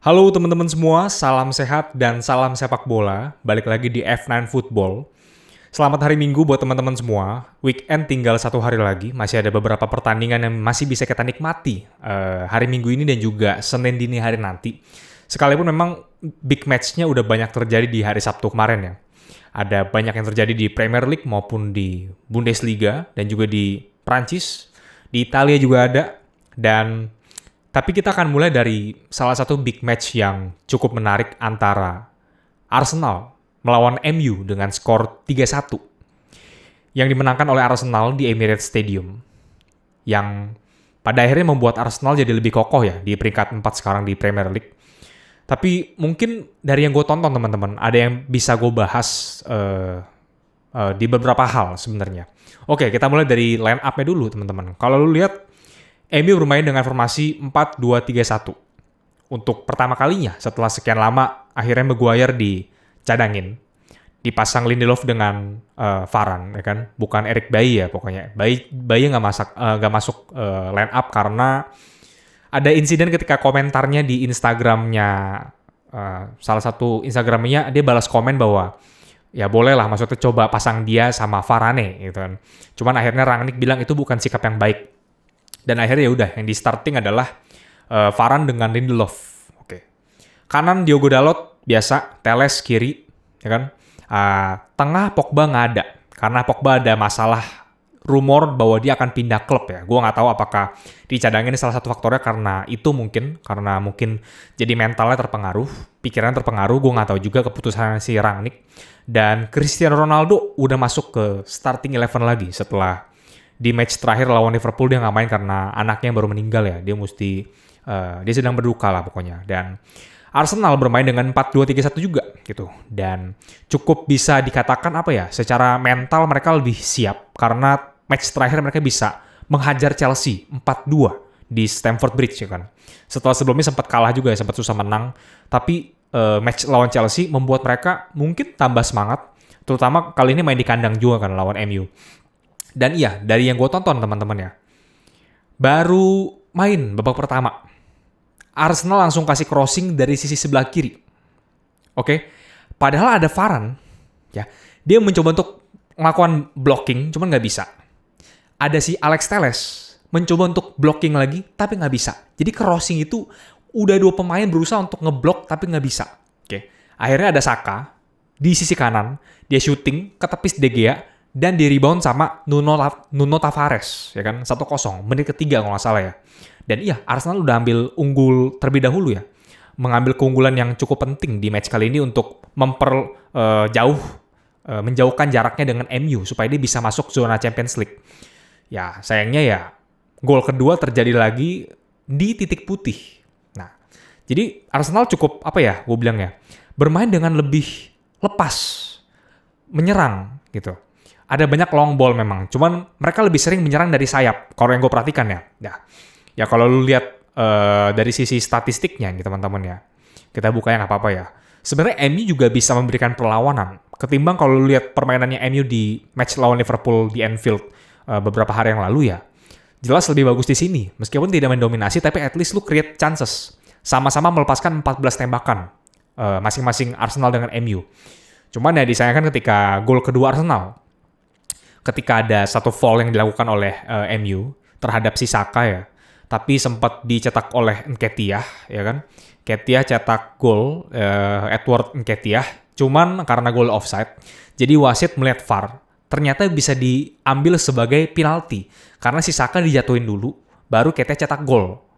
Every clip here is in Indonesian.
Halo teman-teman semua, salam sehat dan salam sepak bola. Balik lagi di F9 Football. Selamat hari Minggu buat teman-teman semua. Weekend tinggal 1 hari lagi. Masih ada beberapa pertandingan yang masih bisa kita nikmati hari Minggu ini dan juga Senin dini hari nanti. Sekalipun memang big match-nya udah banyak terjadi di hari Sabtu kemarin ya. Ada banyak yang terjadi di Premier League maupun di Bundesliga dan juga di Prancis. Di Italia juga ada. Tapi kita akan mulai dari salah satu big match yang cukup menarik antara Arsenal melawan MU dengan skor 3-1 yang dimenangkan oleh Arsenal di Emirates Stadium, yang pada akhirnya membuat Arsenal jadi lebih kokoh ya di peringkat 4 sekarang di Premier League. Tapi mungkin dari yang gue tonton teman-teman, ada yang bisa gue bahas di beberapa hal sebenarnya. Oke, kita mulai dari line up-nya dulu teman-teman. Kalau lu lihat, MU bermain dengan formasi 4-2-3-1. Untuk pertama kalinya setelah sekian lama, akhirnya Maguire dicadangin. Dipasang Lindelof dengan Varane, ya kan? Bukan Eric Bailly ya pokoknya. Bailly nggak masuk line up karena ada insiden ketika komentarnya di Instagramnya, salah satu Instagramnya dia balas komen bahwa ya boleh lah, maksudnya coba pasang dia sama Varane gitu kan. Cuman akhirnya Rangnick bilang itu bukan sikap yang baik. Dan akhirnya ya udah, yang di starting adalah Varane dengan Lindelof. Oke. Kanan Diogo Dalot biasa, Telles kiri, ya kan. Tengah Pogba nggak ada karena Pogba ada masalah, rumor bahwa dia akan pindah klub ya. Gue nggak tahu apakah dicadangin salah satu faktornya karena mungkin jadi mentalnya terpengaruh, pikirannya terpengaruh. Gue nggak tahu juga keputusan si Rangnick. Dan Cristiano Ronaldo udah masuk ke starting 11 lagi setelah di match terakhir lawan Liverpool dia nggak main karena anaknya baru meninggal ya. Dia sedang berduka lah pokoknya. Dan Arsenal bermain dengan 4-2-3-1 juga gitu. Dan cukup bisa dikatakan secara mental mereka lebih siap karena match terakhir mereka bisa menghajar Chelsea 4-2 di Stamford Bridge ya kan. Setelah sebelumnya sempat kalah juga ya, sempat susah menang. Tapi match lawan Chelsea membuat mereka mungkin tambah semangat. Terutama kali ini main di kandang juga kan lawan MU. Dan iya, dari yang gue tonton teman-teman ya, baru main babak pertama, Arsenal langsung kasih crossing dari sisi sebelah kiri. Oke, padahal ada Varane, ya, dia mencoba untuk melakukan blocking, cuman nggak bisa. Ada si Alex Telles mencoba untuk blocking lagi, tapi nggak bisa. Jadi crossing itu udah 2 pemain berusaha untuk ngeblok, tapi nggak bisa. Oke, akhirnya ada Saka di sisi kanan, dia shooting ke tepis De Gea, dan di rebound sama Nuno Tavares, ya kan, 1-0, menit ketiga kalau nggak salah ya. Dan iya, Arsenal udah ambil unggul terlebih dahulu ya, mengambil keunggulan yang cukup penting di match kali ini untuk menjauhkan jaraknya dengan MU supaya dia bisa masuk zona Champions League. Ya, sayangnya ya, gol kedua terjadi lagi di titik putih. Nah, jadi Arsenal cukup gue bilang ya, bermain dengan lebih lepas, menyerang gitu. Ada banyak long ball memang, cuman mereka lebih sering menyerang dari sayap, kalau yang gue perhatikan ya. Ya kalau lu lihat dari sisi statistiknya nih teman-teman ya, kita bukanya nggak apa-apa ya. Sebenarnya MU juga bisa memberikan perlawanan, ketimbang kalau lu lihat permainannya MU di match lawan Liverpool di Anfield beberapa hari yang lalu ya. Jelas lebih bagus di sini, meskipun tidak mendominasi, tapi at least lu create chances. Sama-sama melepaskan 14 tembakan, masing-masing Arsenal dengan MU. Cuman ya disayangkan ketika gol kedua Arsenal, ketika ada satu foul yang dilakukan oleh MU terhadap si Saka ya, tapi sempat dicetak oleh Nketiah ya kan. Nketiah cetak gol, Edward Nketiah, cuman karena gol offside, jadi wasit melihat VAR, ternyata bisa diambil sebagai penalti karena si Saka dijatuhin dulu, baru Nketiah cetak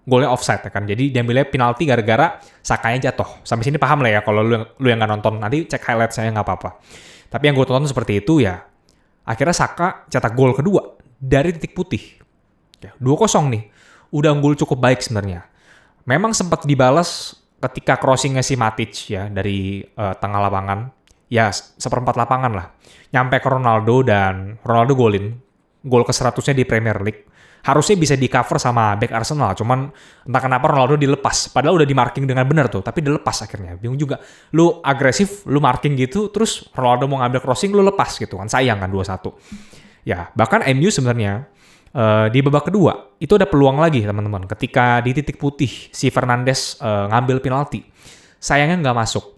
golnya offside ya kan. Jadi diambilnya penalti gara-gara Sakanya jatuh. Sampai sini paham lah ya, kalau lu yang nggak nonton nanti cek highlight saya nggak apa-apa. Tapi yang gue tonton seperti itu ya. Akhirnya Saka cetak gol kedua dari titik putih. Ya, 2-0 nih. Udah unggul cukup baik sebenarnya. Memang sempat dibalas ketika crossingnya si Matic ya dari tengah lapangan. Ya, seperempat lapangan lah. Nyampe ke Ronaldo dan Ronaldo golin. Gol ke-100-nya di Premier League. Harusnya bisa di-cover sama back Arsenal. Cuman entah kenapa Ronaldo dilepas. Padahal udah di-marking dengan benar tuh. Tapi dilepas akhirnya. Bingung juga. Lu agresif, lu marking gitu. Terus Ronaldo mau ngambil crossing, lu lepas gitu kan. Sayang kan 2-1. Ya, bahkan MU sebenarnya Di babak kedua, itu ada peluang lagi teman-teman. Ketika di titik putih, si Fernandes ngambil penalti. Sayangnya nggak masuk.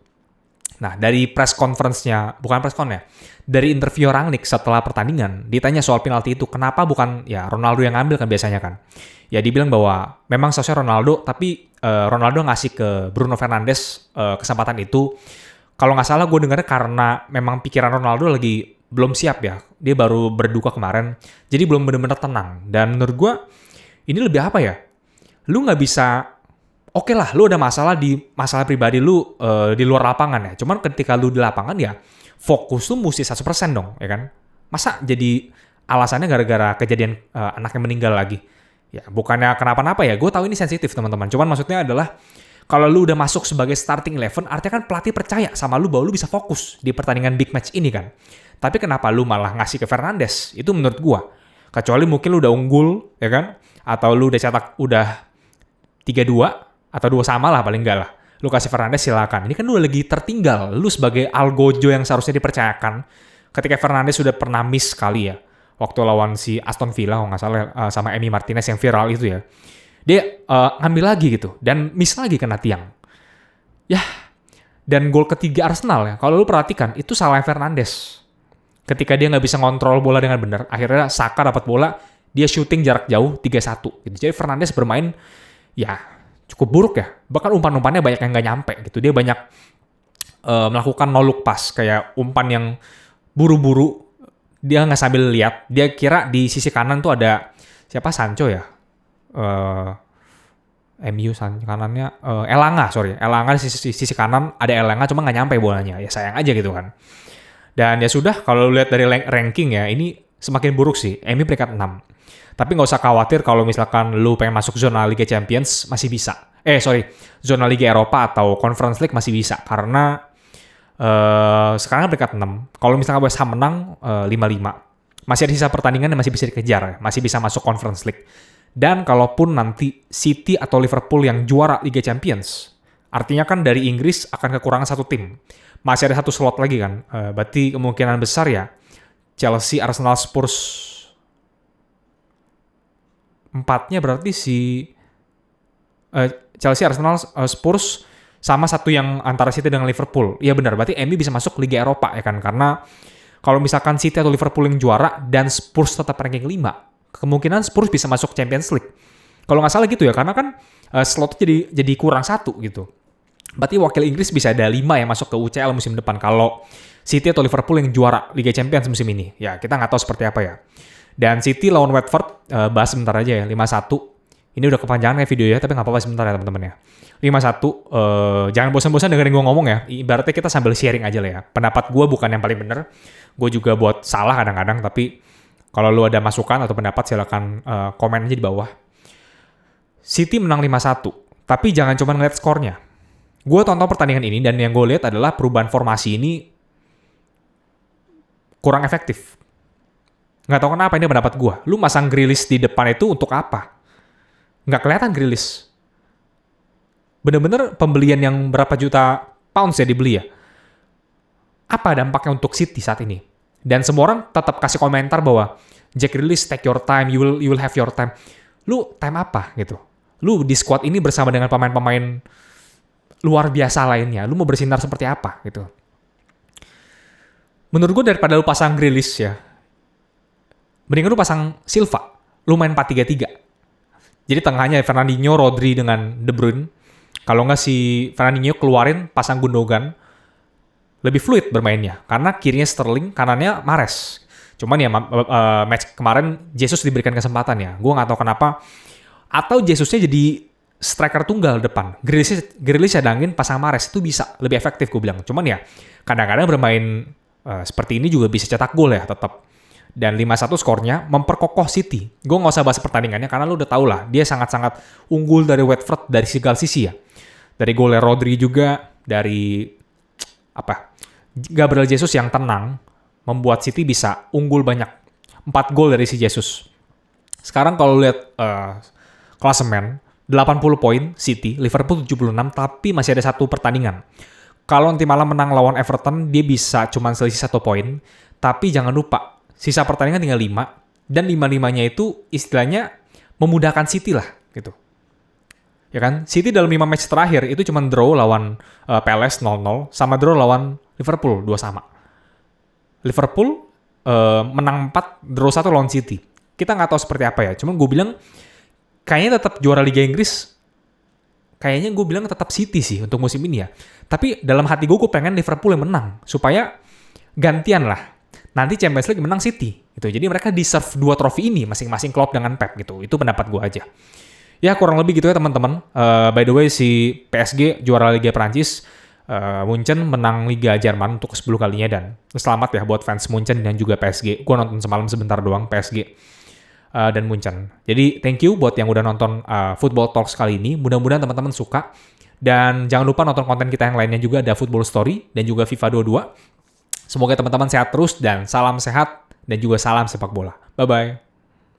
Nah, dari press conference-nya, bukan press con ya, dari interview Rangnick setelah pertandingan, ditanya soal penalti itu, kenapa bukan ya Ronaldo yang ngambil kan biasanya kan. Ya dibilang bahwa memang seharusnya Ronaldo, tapi Ronaldo ngasih ke Bruno Fernandes kesempatan itu. Kalau nggak salah gue dengarnya karena memang pikiran Ronaldo lagi belum siap ya. Dia baru berduka kemarin, jadi belum benar-benar tenang. Dan menurut gue, ini lebih apa ya? Lu nggak bisa, oke lah, lu ada masalah pribadi lu di luar lapangan ya. Cuman ketika lu di lapangan ya, fokus lu mesti 100% dong, ya kan? Masa jadi alasannya gara-gara kejadian anaknya meninggal lagi? Ya, bukannya kenapa-napa ya. Gue tahu ini sensitif teman-teman. Cuman maksudnya adalah, kalau lu udah masuk sebagai starting 11, artinya kan pelatih percaya sama lu bahwa lu bisa fokus di pertandingan big match ini kan. Tapi kenapa lu malah ngasih ke Fernandes? Itu menurut gua. Kecuali mungkin lu udah unggul, ya kan? Atau lu udah cetak udah 3-2 atau 2 sama lah paling enggak lah. Lu kasih Fernandes silakan. Ini kan lu lagi tertinggal. Lu sebagai Algojo yang seharusnya dipercayakan. Ketika Fernandes sudah pernah miss kali ya. Waktu lawan si Aston Villa, kalau nggak salah sama Emi Martinez yang viral itu ya. Dia ngambil lagi gitu. Dan miss lagi kena tiang. Yah. Dan gol ketiga Arsenal ya. Kalau lu perhatikan, itu salah Fernandes. Ketika dia nggak bisa ngontrol bola dengan benar, akhirnya Saka dapat bola, dia shooting jarak jauh 3-1 gitu. Jadi Fernandes bermain ya cukup buruk ya. Bahkan umpan-umpannya banyak yang nggak nyampe gitu. Dia banyak melakukan no look pass, kayak umpan yang buru-buru, dia nggak sambil lihat. Dia kira di sisi kanan tuh ada siapa, Sancho ya? MU kanannya Elanga di sisi kanan ada Elanga, cuma nggak nyampe bolanya. Ya sayang aja gitu kan. Dan ya sudah, kalau lihat dari ranking ya, ini semakin buruk sih. MU peringkat 6. Tapi nggak usah khawatir kalau misalkan lu pengen masuk zona Liga Champions, masih bisa. Zona Liga Eropa atau Conference League masih bisa. Karena sekarang peringkat 6. Kalau misalkan West Ham menang 5-5. Masih ada sisa pertandingan yang masih bisa dikejar. Masih bisa masuk Conference League. Dan kalaupun nanti City atau Liverpool yang juara Liga Champions, artinya kan dari Inggris akan kekurangan 1 tim. Masih ada 1 slot lagi kan. Berarti kemungkinan besar ya Chelsea, Arsenal, Spurs 4-nya berarti Chelsea, Arsenal, Spurs sama 1 yang antara City dengan Liverpool. Iya benar, berarti MU bisa masuk Liga Eropa ya kan. Karena kalau misalkan City atau Liverpool yang juara dan Spurs tetap ranking 5, kemungkinan Spurs bisa masuk Champions League. Kalau nggak salah gitu ya, karena kan slotnya jadi kurang 1 gitu. Berarti wakil Inggris bisa ada 5 yang masuk ke UCL musim depan kalau City atau Liverpool yang juara Liga Champions musim ini. Ya, kita nggak tahu seperti apa ya. Dan City lawan Watford, bahas sebentar aja ya, 5-1. Ini udah kepanjangan ya video ya, tapi nggak apa-apa sebentar ya teman-teman ya. 5-1, jangan bosan-bosan dengerin gue ngomong ya. Ibaratnya kita sambil sharing aja lah ya. Pendapat gue bukan yang paling bener. Gue juga buat salah kadang-kadang, tapi kalau lu ada masukan atau pendapat silakan komen aja di bawah. City menang 5-1, tapi jangan cuma ngeliat skornya. Gue tonton pertandingan ini dan yang gue lihat adalah perubahan formasi ini kurang efektif. Nggak tahu kenapa, ini pendapat gue. Lu masang Grealish di depan itu untuk apa? Nggak kelihatan Grealish. Bener-bener pembelian yang berapa juta pounds ya dibeli ya. Apa dampaknya untuk City saat ini? Dan semua orang tetap kasih komentar bahwa Jack Grealish, take your time, you will have your time. Lu time apa gitu? Lu di squad ini bersama dengan pemain-pemain luar biasa lainnya, lu mau bersinar seperti apa gitu. Menurut gue daripada lu pasang Grealish ya, mendingan lu pasang Silva, lu main 4-3-3. Jadi tengahnya Fernandinho, Rodri dengan De Bruyne. Kalau nggak si Fernandinho keluarin, pasang Gundogan, lebih fluid bermainnya. Karena kirinya Sterling, kanannya Mahrez. Cuman ya match kemarin Jesus diberikan kesempatan ya. Gue nggak tahu kenapa. Atau Jesusnya jadi striker tunggal depan. Grealish cadangin pasang Mahrez itu bisa lebih efektif gue bilang. Cuman ya kadang-kadang bermain seperti ini juga bisa cetak gol ya tetap. Dan 5-1 skornya memperkokoh City. Gue nggak usah bahas pertandingannya karena lu udah tau lah dia sangat-sangat unggul dari Watford dari segala sisi ya. Dari golnya Rodri juga, dari Gabriel Jesus yang tenang membuat City bisa unggul banyak. 4 gol dari si Jesus. Sekarang kalau lihat klasemen 80 poin City, Liverpool 76, tapi masih ada 1 pertandingan. Kalau nanti malam menang lawan Everton, dia bisa cuma selisih 1 poin. Tapi jangan lupa, sisa pertandingan tinggal 5. Dan 5-5-nya itu istilahnya memudahkan City lah gitu. Ya kan? City dalam 5 match terakhir itu cuma draw lawan Palace 0-0 sama draw lawan Liverpool 2-2. Liverpool menang 4, draw 1 lawan City. Kita nggak tahu seperti apa ya. Cuman gue bilang kayaknya tetap juara Liga Inggris. Kayaknya gue bilang tetap City sih untuk musim ini ya. Tapi dalam hati gue pengen Liverpool yang menang supaya gantian lah. Nanti Champions League menang City gitu. Jadi mereka deserve 2 trofi ini masing-masing Klopp dengan Pep gitu. Itu pendapat gue aja. Ya kurang lebih gitu ya teman-teman. By the way si PSG juara Liga Prancis, Munchen menang Liga Jerman untuk ke-10 kalinya dan selamat ya buat fans Munchen dan juga PSG. Gue nonton semalam sebentar doang PSG dan Munchen. Jadi thank you buat yang udah nonton Football Talks kali ini. Mudah-mudahan teman-teman suka. Dan jangan lupa nonton konten kita yang lainnya juga, ada Football Story dan juga FIFA 22. Semoga teman-teman sehat terus dan salam sehat dan juga salam sepak bola. Bye-bye.